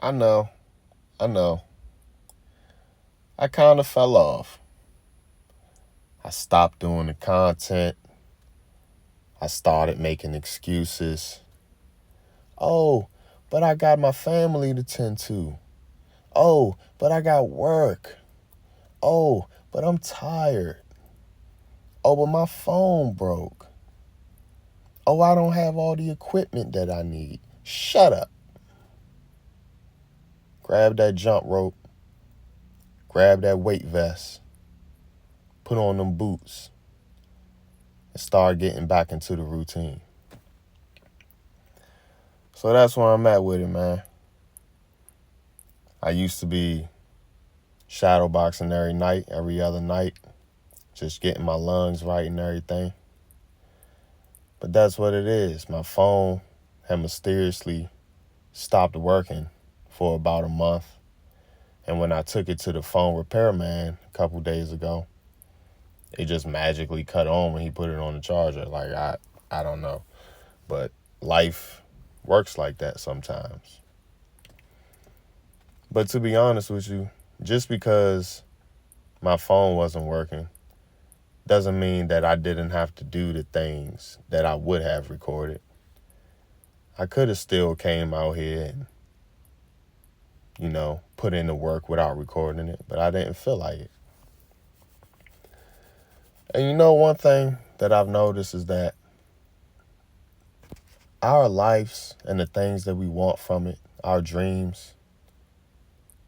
I know, I know. I kind of fell off. I stopped doing the content. I started making excuses. Oh, but I got my family to tend to. Oh, but I got work. Oh, but I'm tired. Oh, but my phone broke. Oh, I don't have all the equipment that I need. Shut up. Grab that jump rope. Grab that weight vest. Put on them boots. And start getting back into the routine. So that's where I'm at with it, man. I used to be shadow boxing every night, every other night. Just getting my lungs right and everything. But that's what it is. My phone had mysteriously stopped working for about a month. And when I took it to the phone repairman a couple days ago, it just magically cut on when he put it on the charger. Like, I don't know. But life works like that sometimes. But to be honest with you, just because my phone wasn't working doesn't mean that I didn't have to do the things that I would have recorded. I could have still came out here and, put in the work without recording it, but I didn't feel like it. And one thing that I've noticed is that our lives and the things that we want from it, our dreams,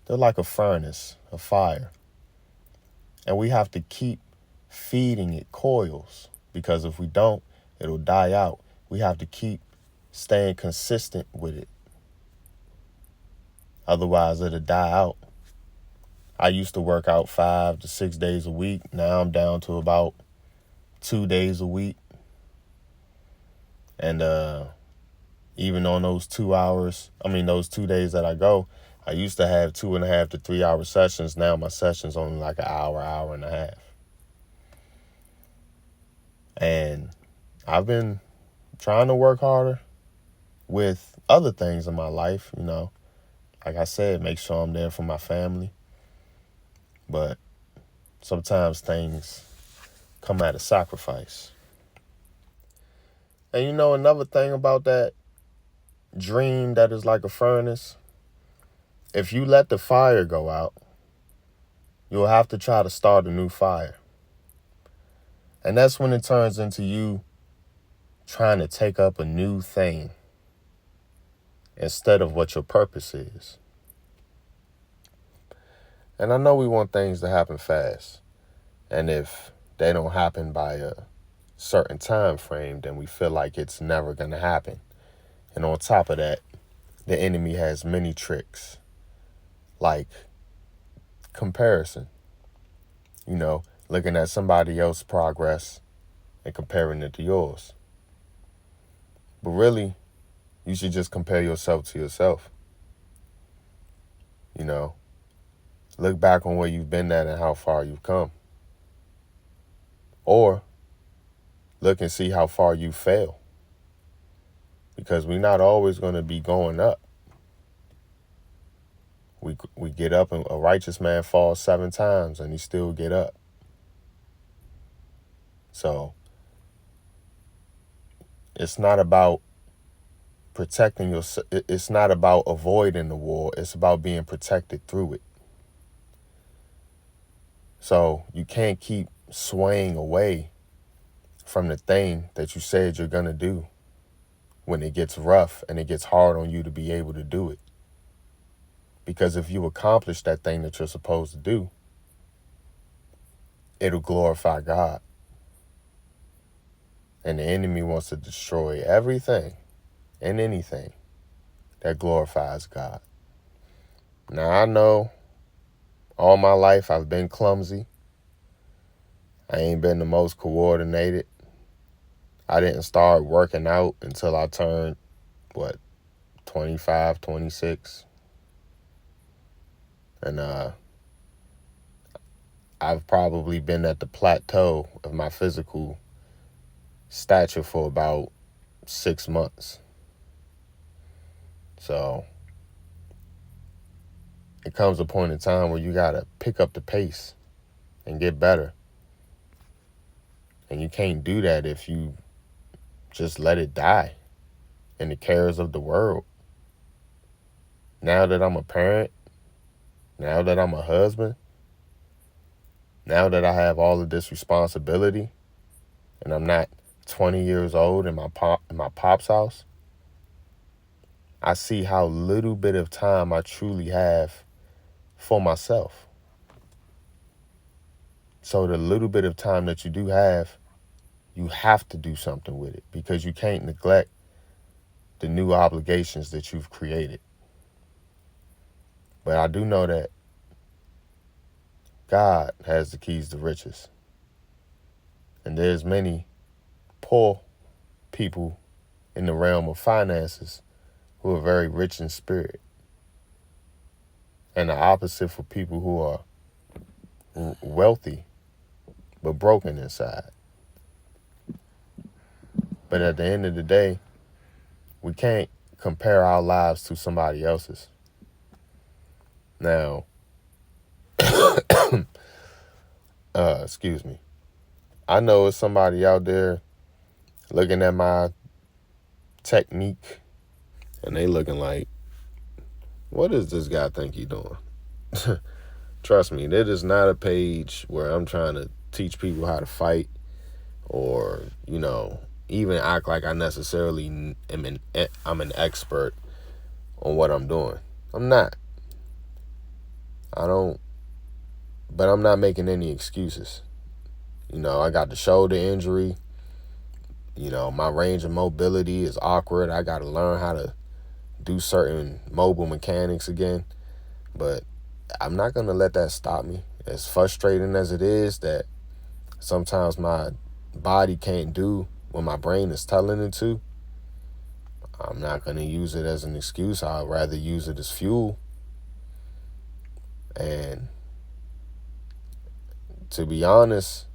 they're like a furnace, a fire. And we have to keep feeding it coils, because if we don't, it'll die out. We have to keep staying consistent with it. Otherwise, it'll die out. I used to work out 5 to 6 days a week. Now I'm down to about 2 days a week. And even on those 2 days that I go, I used to have 2.5 to 3 hour sessions. Now my session's only like an hour, hour and a half. And I've been trying to work harder with other things in my life, Like I said, make sure I'm there for my family. But sometimes things come at a sacrifice. And another thing about that dream that is like a furnace, if you let the fire go out, you'll have to try to start a new fire. And that's when it turns into you trying to take up a new thing instead of what your purpose is. And I know we want things to happen fast. And if they don't happen by a certain time frame, then we feel like it's never going to happen. And on top of that, the enemy has many tricks, like comparison. Looking at somebody else's progress and comparing it to yours. But really, you should just compare yourself to yourself. Look back on where you've been at and how far you've come. Or look and see how far you fail. Because we're not always going to be going up. We get up, and a righteous man falls 7 times and he still get up. So it's not about protecting yourself. It's not about avoiding the war. It's about being protected through it. So you can't keep swaying away from the thing that you said you're going to do when it gets rough and it gets hard on you to be able to do it. Because if you accomplish that thing that you're supposed to do, it'll glorify God. And the enemy wants to destroy everything and anything that glorifies God. Now, I know all my life I've been clumsy. I ain't been the most coordinated. I didn't start working out until I turned, 25, 26. And I've probably been at the plateau of my physical stature for about 6 months. So it comes a point in time where you got to pick up the pace and get better. And you can't do that if you just let it die in the cares of the world. Now that I'm a parent, now that I'm a husband, now that I have all of this responsibility, and I'm not 20 years old in my pop's house, I see how little bit of time I truly have for myself. So the little bit of time that you do have, you have to do something with it, because you can't neglect the new obligations that you've created. But I do know that God has the keys to riches. And there's many poor people in the realm of finances who are very rich in spirit. And the opposite for people who are wealthy but broken inside. But at the end of the day, we can't compare our lives to somebody else's. Now, excuse me. I know it's somebody out there looking at my technique and they looking like, what does this guy think he doing? Trust me, it is not a page where I'm trying to teach people how to fight or, even act like I necessarily I'm an expert on what I'm doing. I'm not. But I'm not making any excuses. I got the shoulder injury. My range of mobility is awkward. I got to learn how to do certain mobile mechanics again. But I'm not going to let that stop me. As frustrating as it is that sometimes my body can't do what my brain is telling it to, I'm not going to use it as an excuse. I'd rather use it as fuel. And to be honest,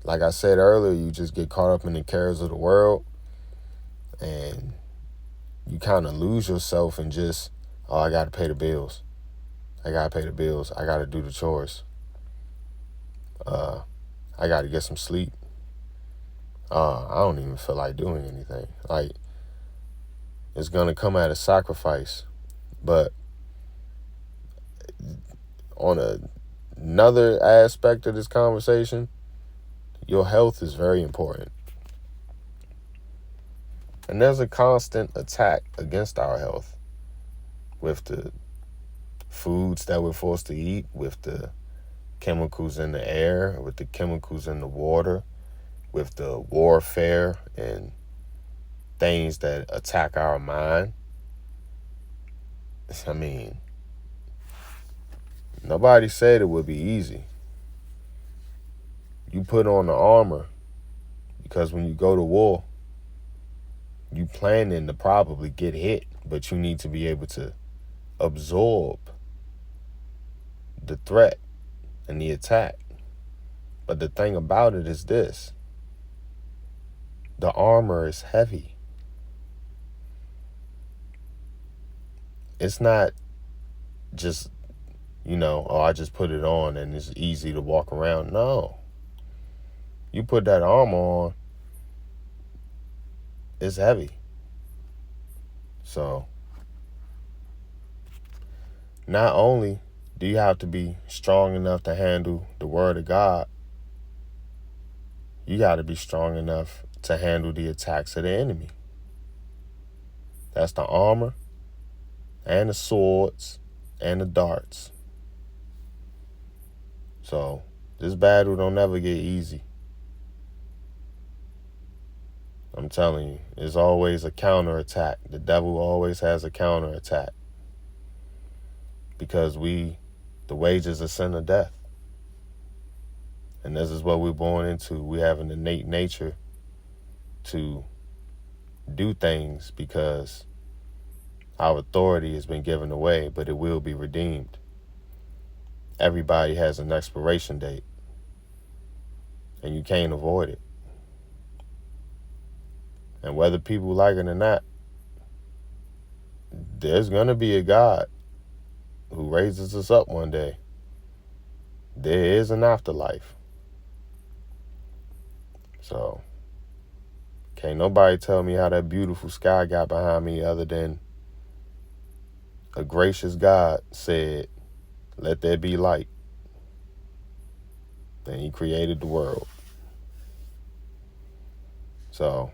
like I said earlier, you just get caught up in the cares of the world and you kind of lose yourself in just, I got to pay the bills. I got to pay the bills. I got to do the chores. I got to get some sleep. I don't even feel like doing anything. Like, it's going to come at a sacrifice. But on another aspect of this conversation, your health is very important. And there's a constant attack against our health with the foods that we're forced to eat, with the chemicals in the air, with the chemicals in the water, with the warfare and things that attack our mind. I mean, nobody said it would be easy. You put on the armor because when you go to war, you planning to probably get hit, but you need to be able to absorb the threat and the attack. But the thing about it is this: the armor is heavy. It's not just, I just put it on and it's easy to walk around. No. You put that armor on, it's heavy. So, not only do you have to be strong enough to handle the word of God, you got to be strong enough to handle the attacks of the enemy. That's the armor and the swords and the darts. So, this battle don't ever get easy. I'm telling you, there's always a counterattack. The devil always has a counterattack. Because the wages of sin are death. And this is what we're born into. We have an innate nature to do things because our authority has been given away, but it will be redeemed. Everybody has an expiration date, and you can't avoid it. And whether people like it or not, there's going to be a God who raises us up one day. There is an afterlife. So, can't nobody tell me how that beautiful sky got behind me other than a gracious God said, let there be light. And he created the world. So,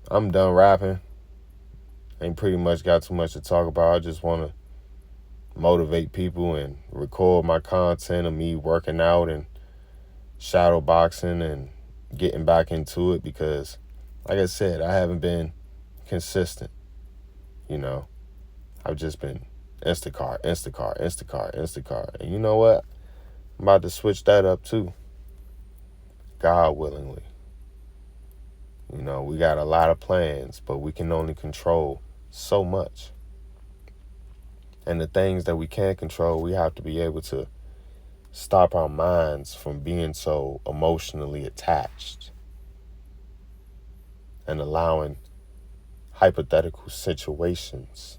I'm done rapping. Ain't pretty much got too much to talk about. I just want to motivate people and record my content of me working out and shadow boxing and getting back into it because, like I said, I haven't been consistent. I've just been Instacart. And you know what? I'm about to switch that up too. God willingly. We got a lot of plans, but we can only control so much. And the things that we can't control, we have to be able to stop our minds from being so emotionally attached and allowing hypothetical situations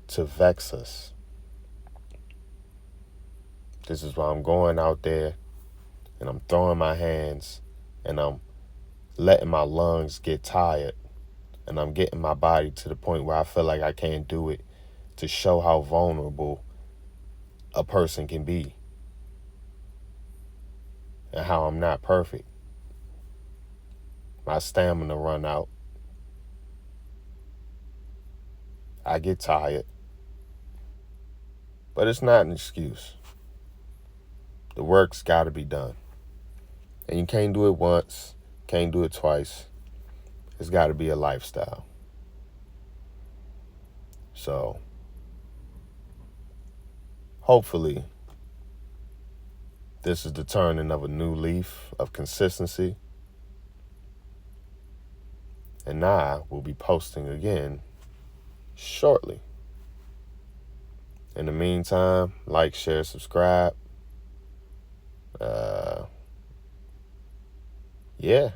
to vex us. This is why I'm going out there and I'm throwing my hands and I'm letting my lungs get tired and I'm getting my body to the point where I feel like I can't do it to show how vulnerable a person can be and how I'm not perfect. My stamina run out. I get tired. But it's not an excuse. The work's got to be done. And you can't do it once, can't do it twice. It's got to be a lifestyle. So, hopefully, this is the turning of a new leaf of consistency. And I will be posting again shortly. In the meantime, like, share, subscribe. Yeah.